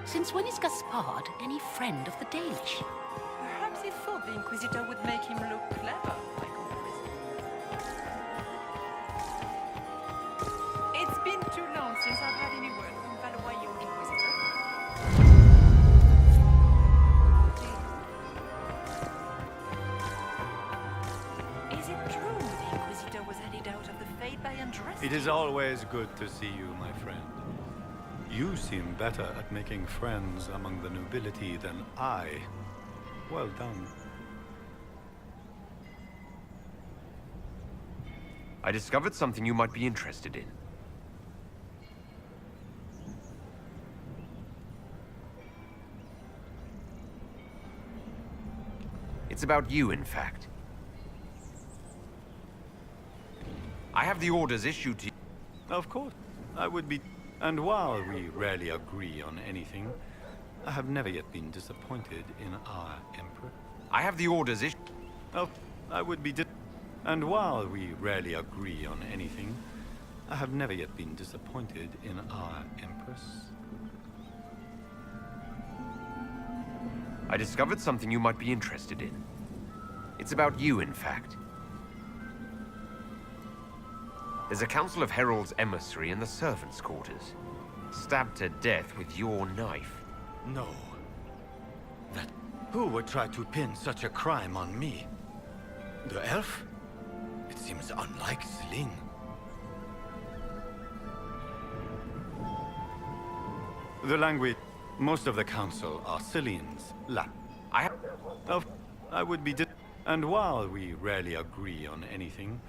Since when is Gaspard any friend of the Danish? Perhaps he thought the Inquisitor would make him look clever by comparison. It's been too long since I've had any word from Valois, your Inquisitor. Is it true the Inquisitor was headed out of the Fade by undressing? It is always good to see you, my friend. You seem better at making friends among the nobility than I. Well done. I discovered something you might be interested in. It's about you, in fact. I have the orders issued to you. Of course, I would be... And while we rarely agree on anything, I have never yet been disappointed in our Emperor. I have the orders issued. Oh, I would be And while we rarely agree on anything, I have never yet been disappointed in our Empress. I discovered something you might be interested in. It's about you, in fact. There's a Council of Heralds emissary in the servants' quarters. Stabbed to death with your knife. No. Who would try to pin such a crime on me? The elf? It seems unlike Celine. The language... Most of the council are Celine's. I would be... And while we rarely agree on anything,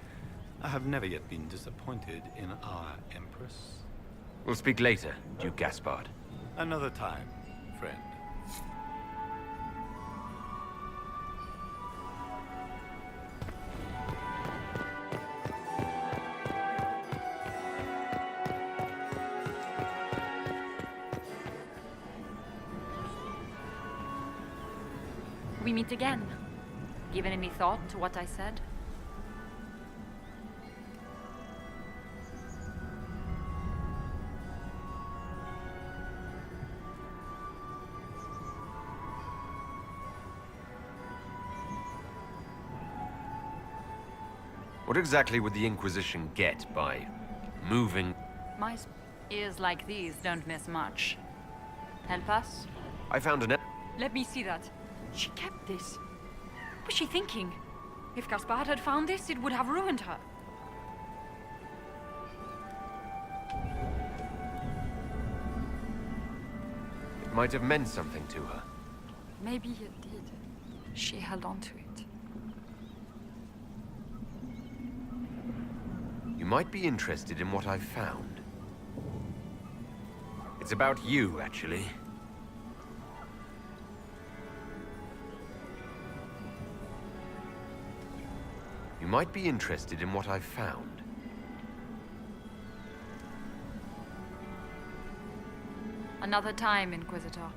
I have never yet been disappointed in our Empress. We'll speak later, Duke Gaspard. Another time, friend. We meet again. Given any thought to what I said? What exactly would the Inquisition get by moving? My ears like these don't miss much. Help us? I found an... Let me see that. She kept this. What was she thinking? If Gaspard had found this, it would have ruined her. It might have meant something to her. Maybe it did. She held on to it. You might be interested in what I've found. It's about you, actually. You might be interested in what I've found. Another time, Inquisitor.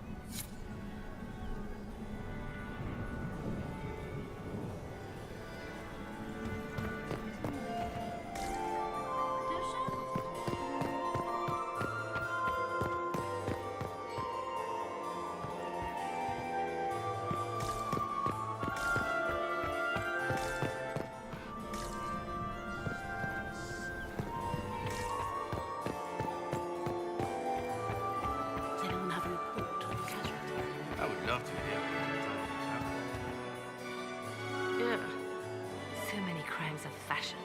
So many crimes of fashion.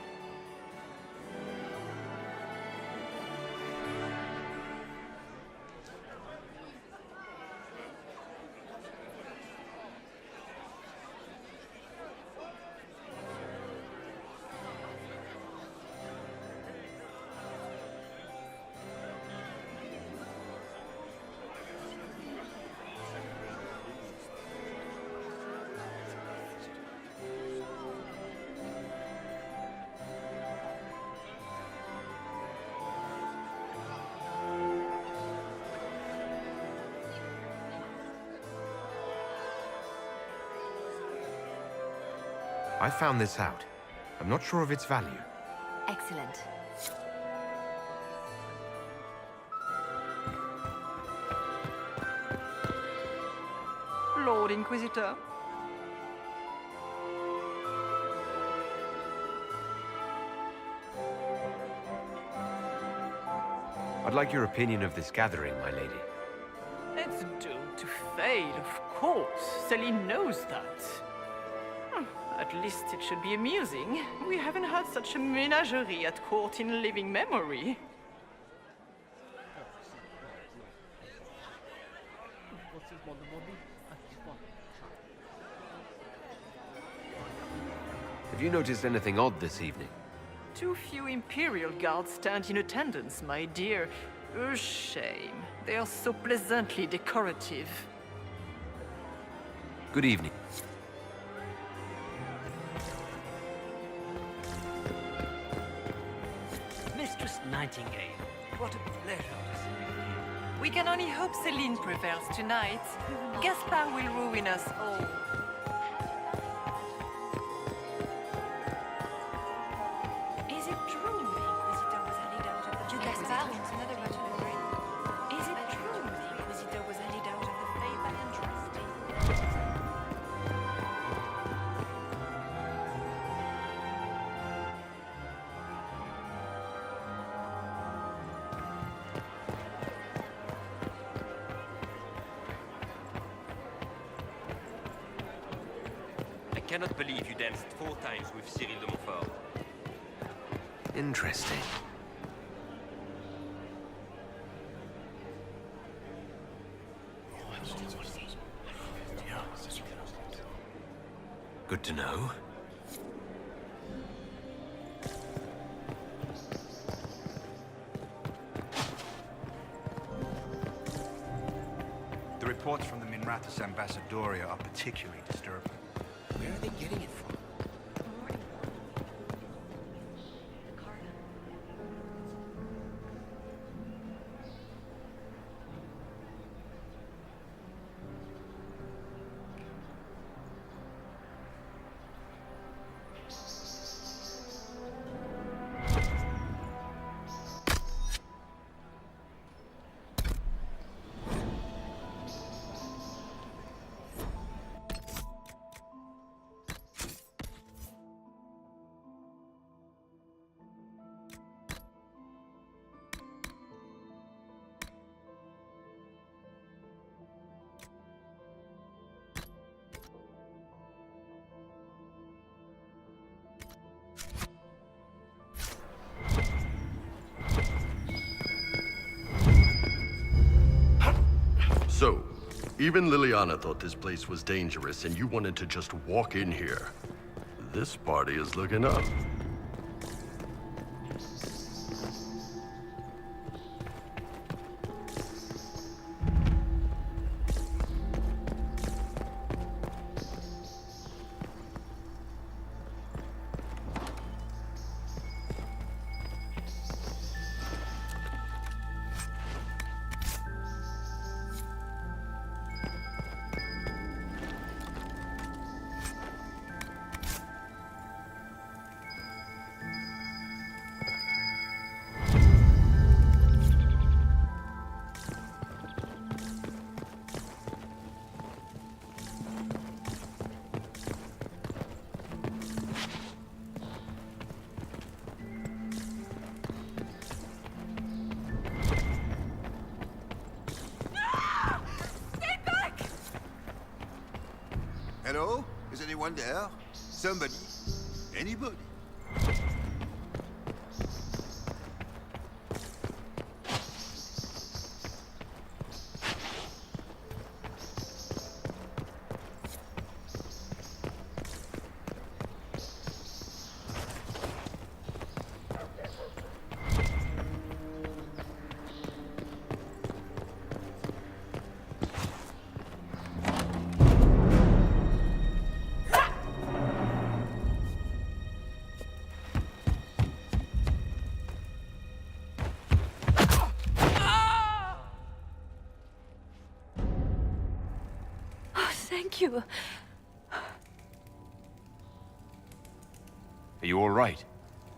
I found this out. I'm not sure of its value. Excellent. Lord Inquisitor. I'd like your opinion of this gathering, my lady. It's doomed to fail, of course. Celine knows that. At least it should be amusing. We haven't had such a menagerie at court in living memory. Have you noticed anything odd this evening? Too few Imperial guards stand in attendance, my dear. A shame. They are so pleasantly decorative. Good evening. Mistress Nightingale, what a pleasure to see you again. We can only hope Celine prevails tonight. Gaspard will ruin us all. Is it true the Inquisitor was handed out of the Gaspard? Is it true the Inquisitor was handed out of the faith and trusted? I cannot believe you danced 4 times with Cyril de Montfort. Interesting. Good to know. The reports from the Minrathous Ambassadoria are particularly disturbing. Where are they getting it from? So, even Liliana thought this place was dangerous and you wanted to just walk in here. This party is looking up. Hello? Is anyone there? Somebody? Anybody? Thank you. Are you all right?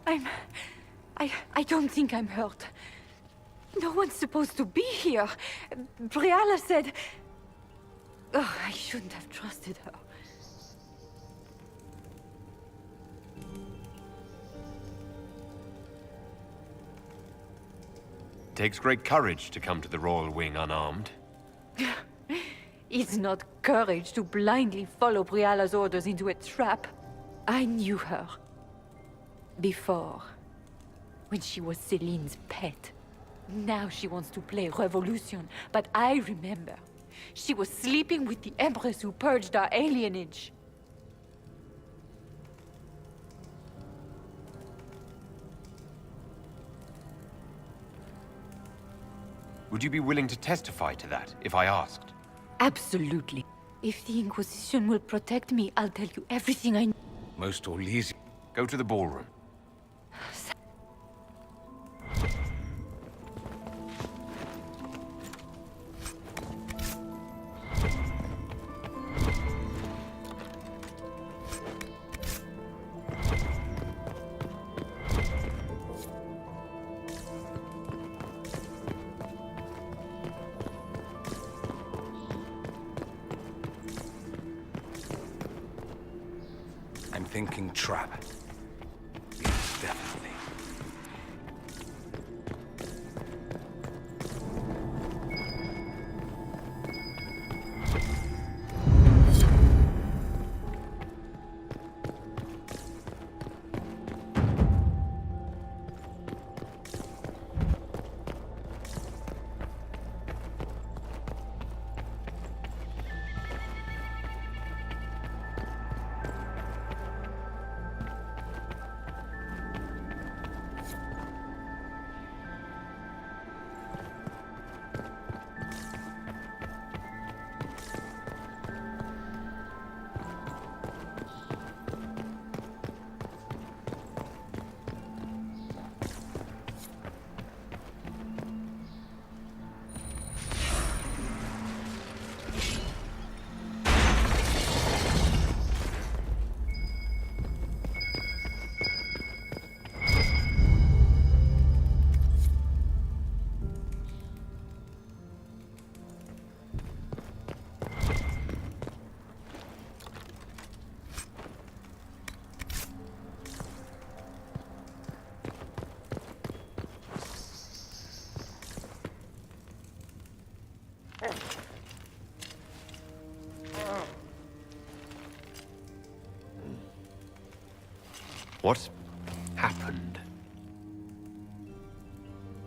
I don't think I'm hurt. No one's supposed to be here. Briala said... Oh, I shouldn't have trusted her. It takes great courage to come to the Royal Wing unarmed. It's not courage to blindly follow Briala's orders into a trap. I knew her. Before. When she was Celine's pet. Now she wants to play revolution, but I remember. She was sleeping with the Empress who purged our alienage. Would you be willing to testify to that, if I asked? Absolutely. If the Inquisition will protect me, I'll tell you everything I know. Most Orlesians. Go to the ballroom. I'm thinking trap. Yes, definitely. What happened?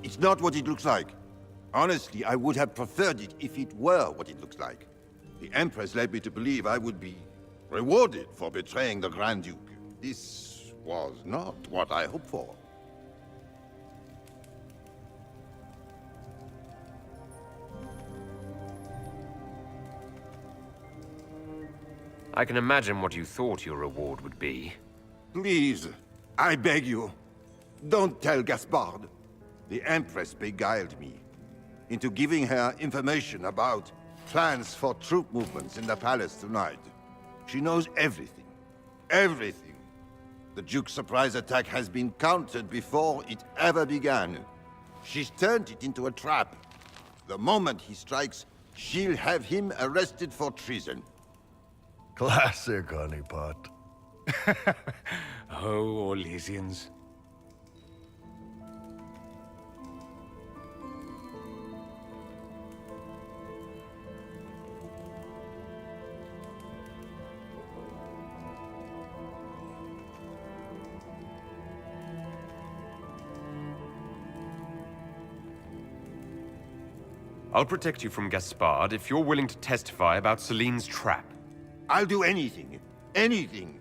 It's not what it looks like. Honestly, I would have preferred it if it were what it looks like. The Empress led me to believe I would be rewarded for betraying the Grand Duke. This was not what I hoped for. I can imagine what you thought your reward would be. Please, I beg you, don't tell Gaspard. The Empress beguiled me into giving her information about plans for troop movements in the palace tonight. She knows everything. Everything. The Duke's surprise attack has been countered before it ever began. She's turned it into a trap. The moment he strikes, she'll have him arrested for treason. Classic, honeypot. Oh, Orlesians. I'll protect you from Gaspard if you're willing to testify about Celine's trap. I'll do anything. Anything.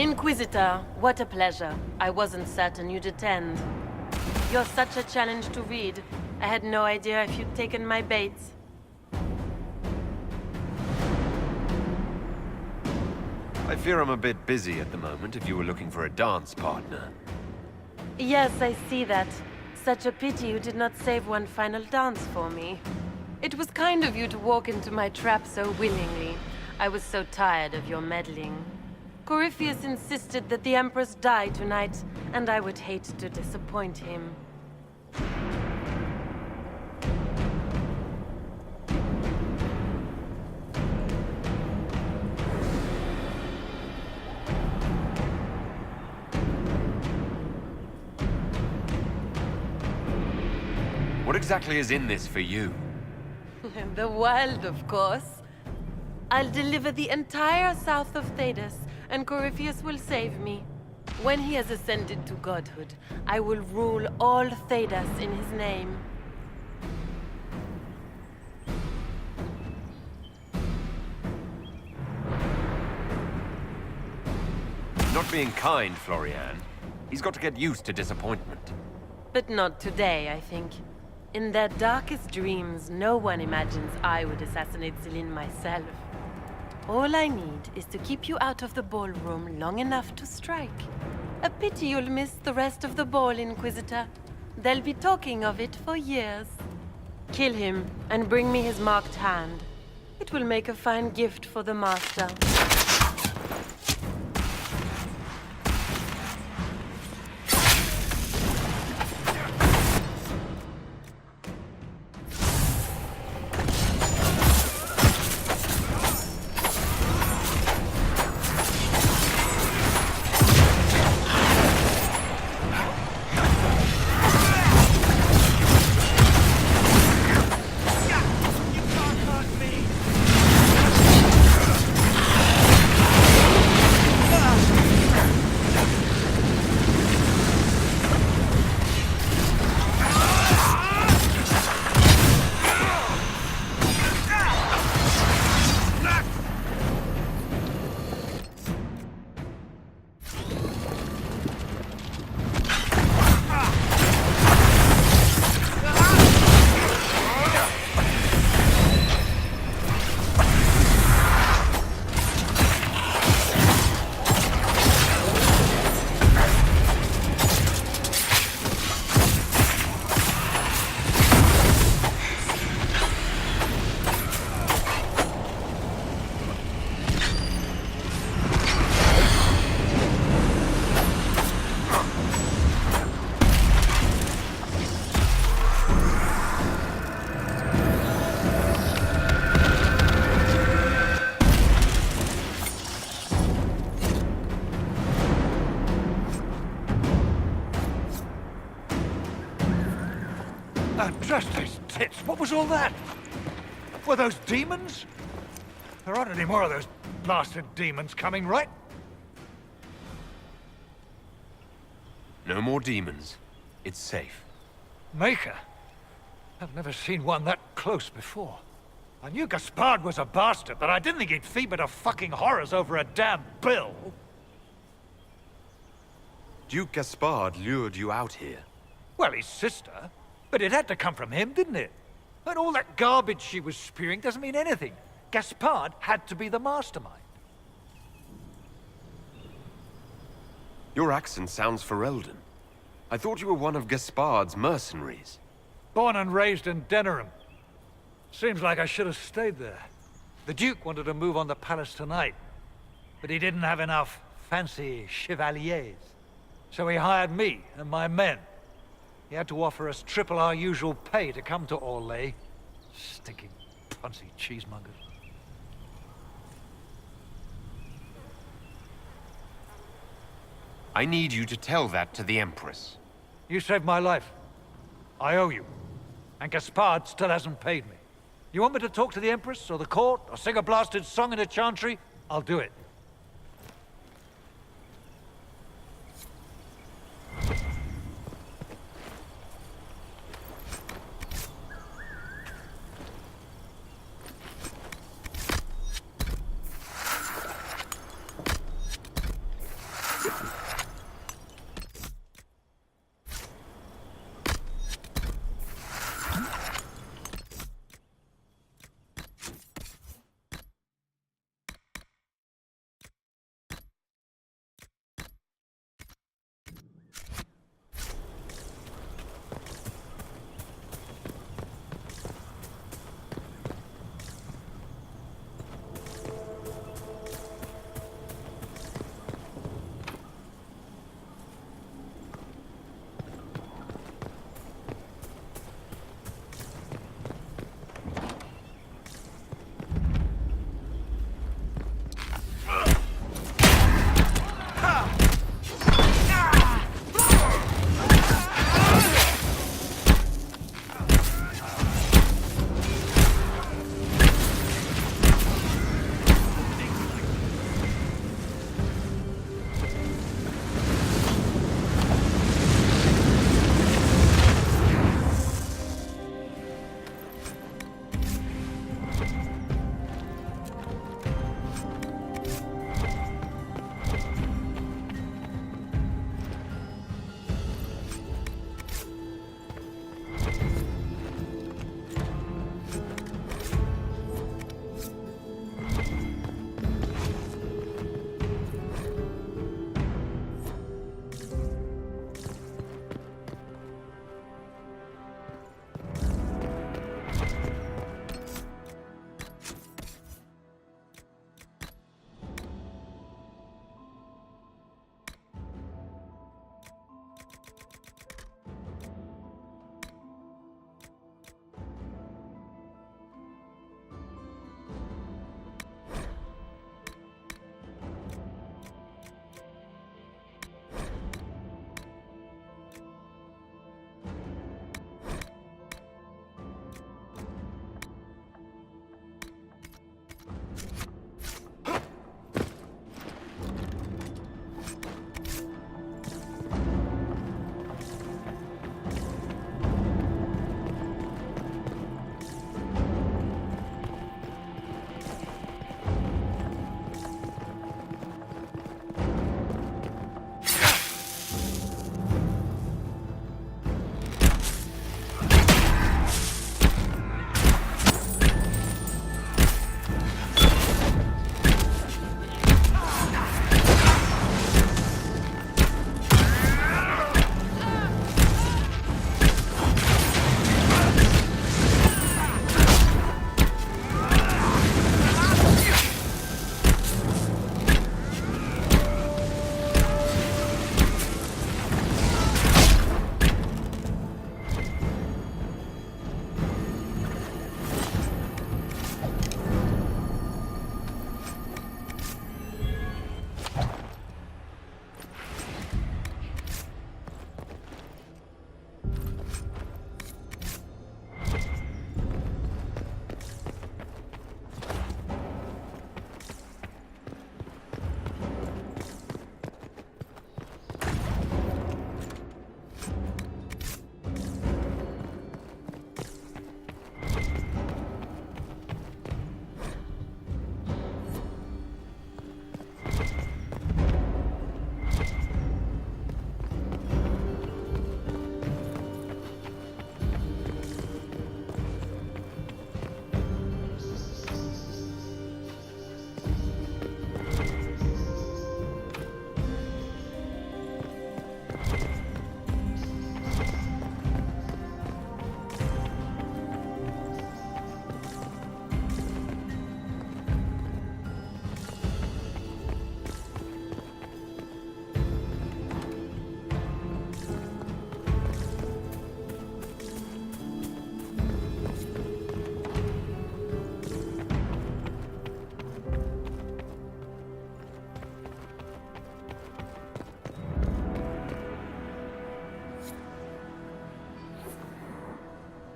Inquisitor, what a pleasure. I wasn't certain you'd attend. You're such a challenge to read. I had no idea if you'd taken my bait. I fear I'm a bit busy at the moment if you were looking for a dance partner. Yes, I see that. Such a pity you did not save one final dance for me. It was kind of you to walk into my trap so willingly. I was so tired of your meddling. Corypheus insisted that the Empress die tonight, and I would hate to disappoint him. What exactly is in this for you? The wild, of course. I'll deliver the entire south of Thedas, and Corypheus will save me. When he has ascended to godhood, I will rule all Thedas in his name. Not being kind, Florian. He's got to get used to disappointment. But not today, I think. In their darkest dreams, no one imagines I would assassinate Celine myself. All I need is to keep you out of the ballroom long enough to strike. A pity you'll miss the rest of the ball, Inquisitor. They'll be talking of it for years. Kill him, and bring me his marked hand. It will make a fine gift for the Master. Just these tits. What was all that? Were those demons? There aren't any more of those blasted demons coming, right? No more demons. It's safe. Maker? I've never seen one that close before. I knew Gaspard was a bastard, but I didn't think he'd feed me to fucking horrors over a damn bill. Duke Gaspard lured you out here. Well, his sister. But it had to come from him, didn't it? And all that garbage she was spewing doesn't mean anything. Gaspard had to be the mastermind. Your accent sounds Ferelden. I thought you were one of Gaspard's mercenaries. Born and raised in Denerim. Seems like I should have stayed there. The Duke wanted to move on the palace tonight, but he didn't have enough fancy chevaliers. So he hired me and my men. He had to offer us triple our usual pay to come to Orlais. Stinking, punsy cheesemongers. I need you to tell that to the Empress. You saved my life. I owe you. And Gaspard still hasn't paid me. You want me to talk to the Empress, or the court, or sing a blasted song in a chantry? I'll do it.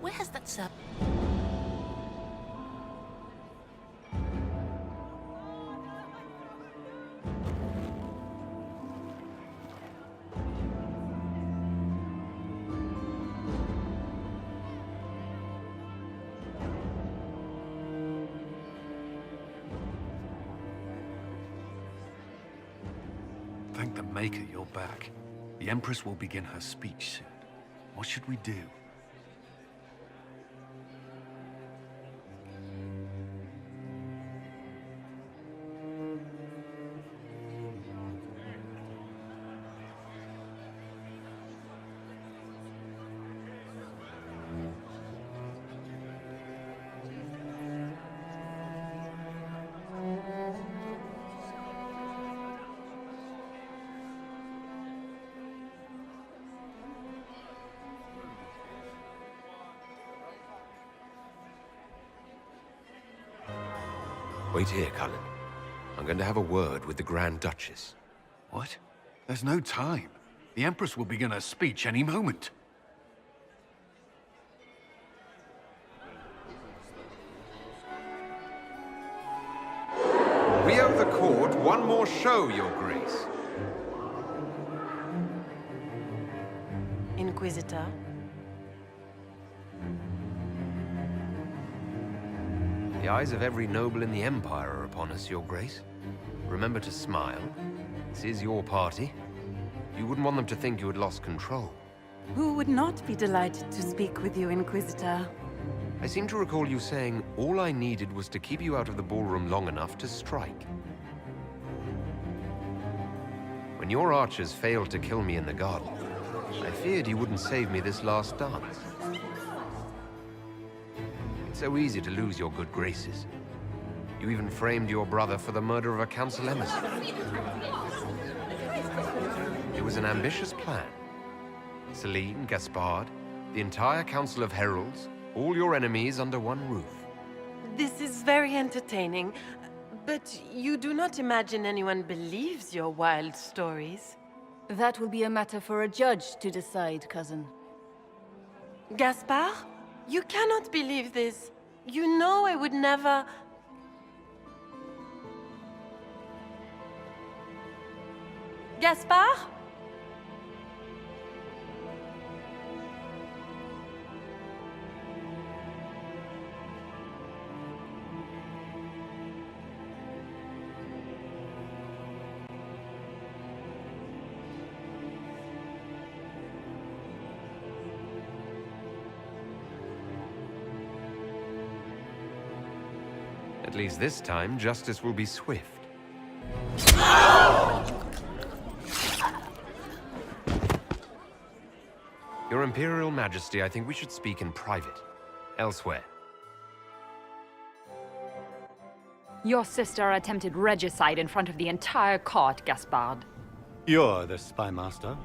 Where has that sir... Thank the Maker you're back. The Empress will begin her speech soon. What should we do? Wait here, Cullen. I'm going to have a word with the Grand Duchess. What? There's no time. The Empress will begin her speech any moment. We owe the court one more show, Your Grace. Inquisitor. The eyes of every noble in the Empire are upon us, Your Grace. Remember to smile. This is your party. You wouldn't want them to think you had lost control. Who would not be delighted to speak with you, Inquisitor? I seem to recall you saying all I needed was to keep you out of the ballroom long enough to strike. When your archers failed to kill me in the garden, I feared you wouldn't save me this last dance. It's so easy to lose your good graces. You even framed your brother for the murder of a council emissary. It was an ambitious plan. Celine, Gaspard, the entire Council of Heralds, all your enemies under one roof. This is very entertaining, but you do not imagine anyone believes your wild stories. That will be a matter for a judge to decide, cousin. Gaspard? You cannot believe this. You know I would never... Gaspard? At least this time, justice will be swift. Your Imperial Majesty, I think we should speak in private. Elsewhere. Your sister attempted regicide in front of the entire court, Gaspard. You're the spy master.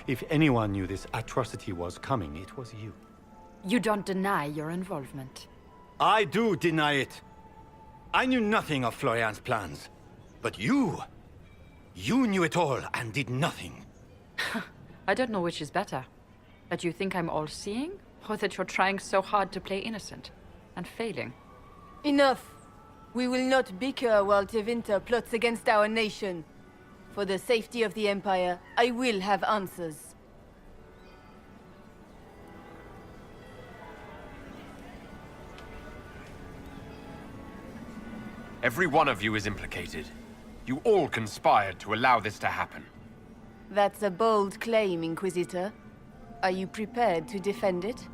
If anyone knew this atrocity was coming, it was you. You don't deny your involvement. I do deny it. I knew nothing of Florian's plans. But you knew it all and did nothing. I don't know which is better. That you think I'm all-seeing, or that you're trying so hard to play innocent and failing? Enough! We will not bicker while Tevinter plots against our nation. For the safety of the Empire, I will have answers. Every one of you is implicated. You all conspired to allow this to happen. That's a bold claim, Inquisitor. Are you prepared to defend it?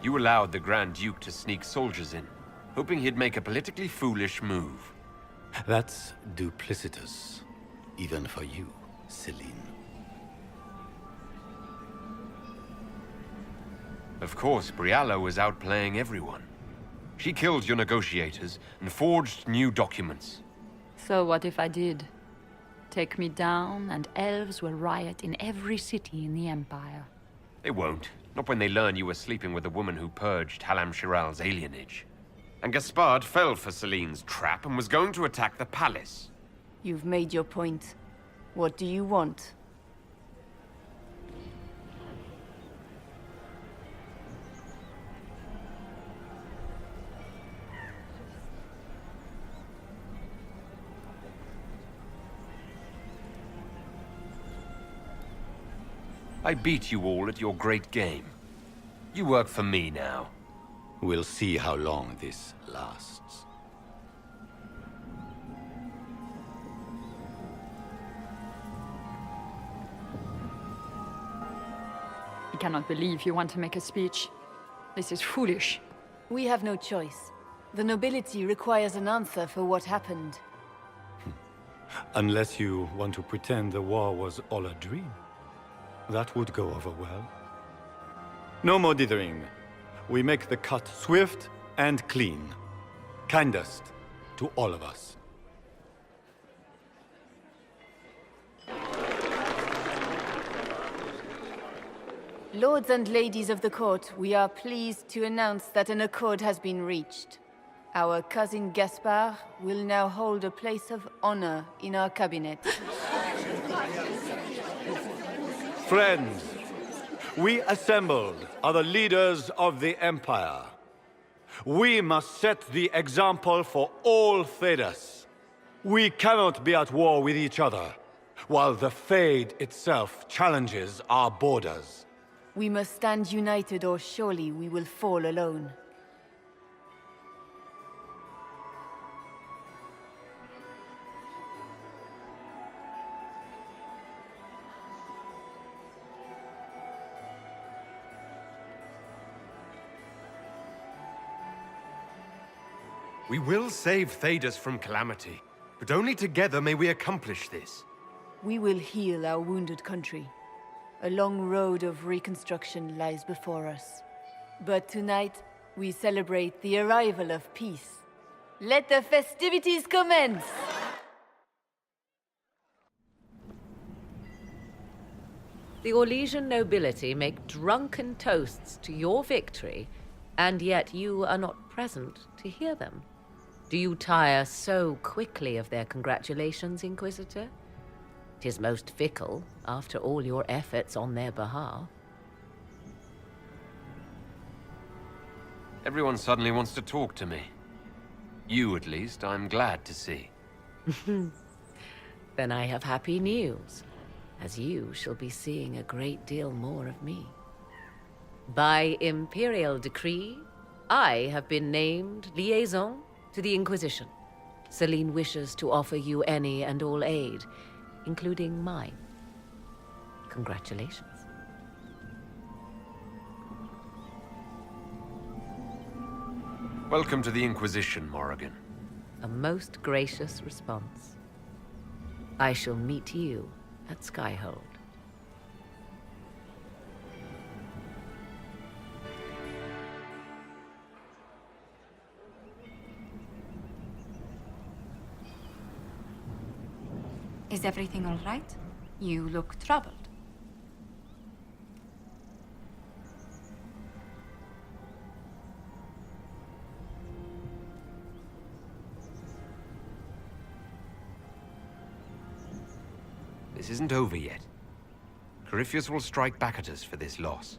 You allowed the Grand Duke to sneak soldiers in, hoping he'd make a politically foolish move. That's duplicitous. Even for you, Celine. Of course, Briala was outplaying everyone. She killed your negotiators and forged new documents. So what if I did? Take me down, and elves will riot in every city in the Empire. They won't. Not when they learn you were sleeping with the woman who purged Halam Shiral's alienage. And Gaspard fell for Celine's trap and was going to attack the palace. You've made your point. What do you want? I beat you all at your great game. You work for me now. We'll see how long this lasts. I cannot believe you want to make a speech. This is foolish. We have no choice. The nobility requires an answer for what happened. Unless you want to pretend the war was all a dream. That would go over well. No more dithering. We make the cut swift and clean. Kindest to all of us. Lords and ladies of the court, we are pleased to announce that an accord has been reached. Our cousin Gaspard will now hold a place of honor in our cabinet. Friends, we assembled are the leaders of the Empire. We must set the example for all Thedas. We cannot be at war with each other, while the Fade itself challenges our borders. We must stand united or surely we will fall alone. We will save Thedas from calamity, but only together may we accomplish this. We will heal our wounded country. A long road of reconstruction lies before us. But tonight, we celebrate the arrival of peace. Let the festivities commence! The Orlesian nobility make drunken toasts to your victory, and yet you are not present to hear them. Do you tire so quickly of their congratulations, Inquisitor? 'Tis most fickle, after all your efforts on their behalf. Everyone suddenly wants to talk to me. You, at least, I'm glad to see. Then I have happy news, as you shall be seeing a great deal more of me. By imperial decree, I have been named liaison to the Inquisition. Celine wishes to offer you any and all aid, including mine. Congratulations. Welcome to the Inquisition, Morrigan. A most gracious response. I shall meet you at Skyhold. Is everything all right? You look troubled. This isn't over yet. Corypheus will strike back at us for this loss.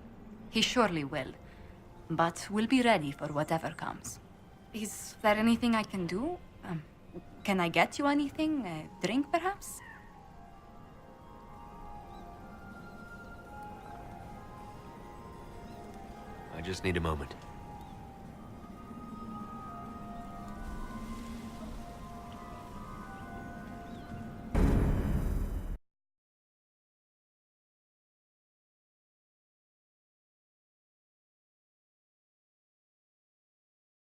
He surely will. But we'll be ready for whatever comes. Is there anything I can do? Can I get you anything? A drink, perhaps? I just need a moment.